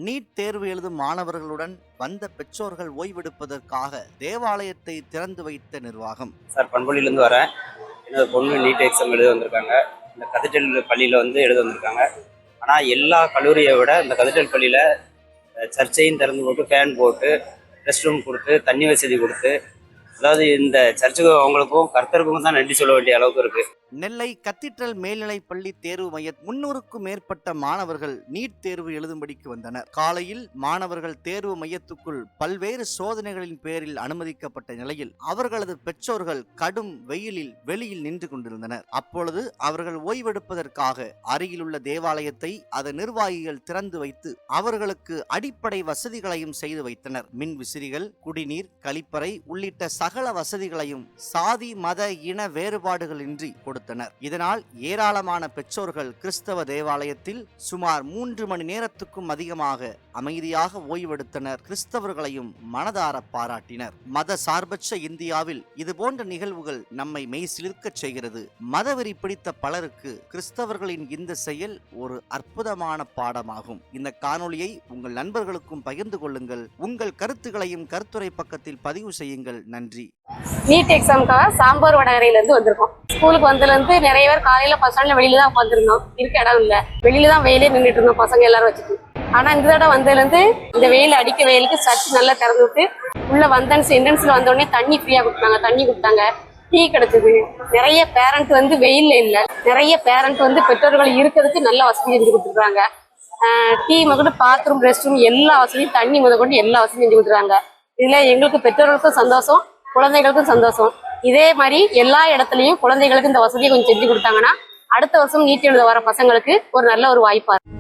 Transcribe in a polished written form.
NEET தேர்வு எழுதும் மாணவர்களுடன் வந்த பெற்றோர்கள் ஓய்வெடுப்பதற்காக தேவாலயத்தை திறந்து வைத்த நிர்வாகம். சார், பண்பொழியிலேருந்து வரேன். என்னோட பொண்ணு நீட் எக்ஸாம் எழுத வந்திருக்காங்க. இந்த கதீட்ரல் பள்ளியில் எழுத வந்திருக்காங்க. ஆனால் எல்லா கல்லூரியை விட இந்த கதீட்ரல் பள்ளியில் சர்ச்சையும் திறந்து போட்டு, ஃபேன் போட்டு, ரெஸ்ட் ரூம் கொடுத்து, தண்ணி வசதி கொடுத்து, அதாவது இந்த சர்ச்சுக்கு அவங்களுக்கும் கர்த்தருக்கும் தான் நன்றி சொல்ல வேண்டிய அளவுக்கு இருக்கு. நெல்லை கத்தீட்ரல் மேல்நிலைப் பள்ளி தேர்வு மைய 300க்கும் மேற்பட்ட மாணவர்கள் நீட் தேர்வு எழுதும்படிக்கு வந்தனர். காலையில் மாணவர்கள் தேர்வு மையத்துக்குள் பல்வேறு சோதனைகளின் பேரில் அனுமதிக்கப்பட்ட நிலையில் அவர்களது பெற்றோர்கள் கடும் வெயிலில் வெளியில் நின்று கொண்டிருந்தனர். அப்பொழுது அவர்கள் ஓய்வெடுப்பதற்காக அருகிலுள்ள தேவாலயத்தை அதன் நிர்வாகிகள் திறந்து வைத்து அவர்களுக்கு அடிப்படை வசதிகளையும் செய்து வைத்தனர். மின் விசிறிகள், குடிநீர், கழிப்பறை உள்ளிட்ட சகல வசதிகளையும் சாதி மத இன வேறுபாடுகளின்றி கொடுத்தனர். இதனால் ஏராளமான பெற்றோர்கள் கிறிஸ்தவ தேவாலயத்தில் சுமார் 3 மணி நேரத்துக்கும் அதிகமாக அமைதியாக ஓய்வெடுத்தனர். கிறிஸ்தவர்களையும் மனதார பாராட்டினர். மத சார்பற்ற இந்தியாவில் இதுபோன்ற நிகழ்வுகள் நம்மை மெய்சிலிர்க்கச் செய்கிறது. மதவெறி பிடித்த பலருக்கு கிறிஸ்தவர்களின் இந்த செயல் ஒரு அற்புதமான பாடமாகும். இந்த காணொளியை உங்கள் நண்பர்களுக்கும் பகிர்ந்து கொள்ளுங்கள். உங்கள் கருத்துக்களையும் கருத்துரை பக்கத்தில் பதிவு செய்யுங்கள். நன்றி. நீட் எக்ஸாமுக்காக சாம்பார் வடகரையிலேருந்து வந்திருக்கோம். ஸ்கூலுக்கு வந்ததுலேருந்து நிறைய பேர் காலையில் பஸ் ஸ்டாண்டில் வெளியில தான் உட்காந்துருந்தோம். இருக்க இடம் இல்லை, வெளியில தான் வெயிலே நின்றுட்டு இருந்தோம் பசங்க எல்லாரும் வச்சுட்டு. ஆனால் இந்த தடவை வந்ததுலேருந்து இந்த வெயில் அடிக்க வெயிலுக்கு சர்ச் நல்லா திறந்து விட்டு உள்ளே என்ட்ரன்ஸில் வந்தோடனே தண்ணி ஃப்ரீயாக கொடுத்தாங்க, டீ கிடைச்சது. நிறைய பேரண்ட் வெயிலில் இல்லை, நிறைய பேரண்ட் பெற்றோர்கள் இருக்கிறதுக்கு நல்ல வசதி செஞ்சு கொடுத்துருக்காங்க. டீ முதற்கொண்டு பாத்ரூம், ரெஸ்ட் ரூம் எல்லா வசதியும், தண்ணி முதற்கொண்டு எல்லா வசதியும் செஞ்சு கொடுத்துருக்காங்க. இதில் எங்களுக்கு பெற்றோர்களுக்கும் சந்தோஷம், குழந்தைகளுக்கும் சந்தோஷம். இதே மாதிரி எல்லா இடத்துலையும் குழந்தைகளுக்கு இந்த வசதியை கொஞ்சம் செஞ்சு கொடுத்தாங்கன்னா அடுத்த வருஷம் நீட் எழுத வர பசங்களுக்கு ஒரு நல்ல ஒரு வாய்ப்பா இருக்கும்.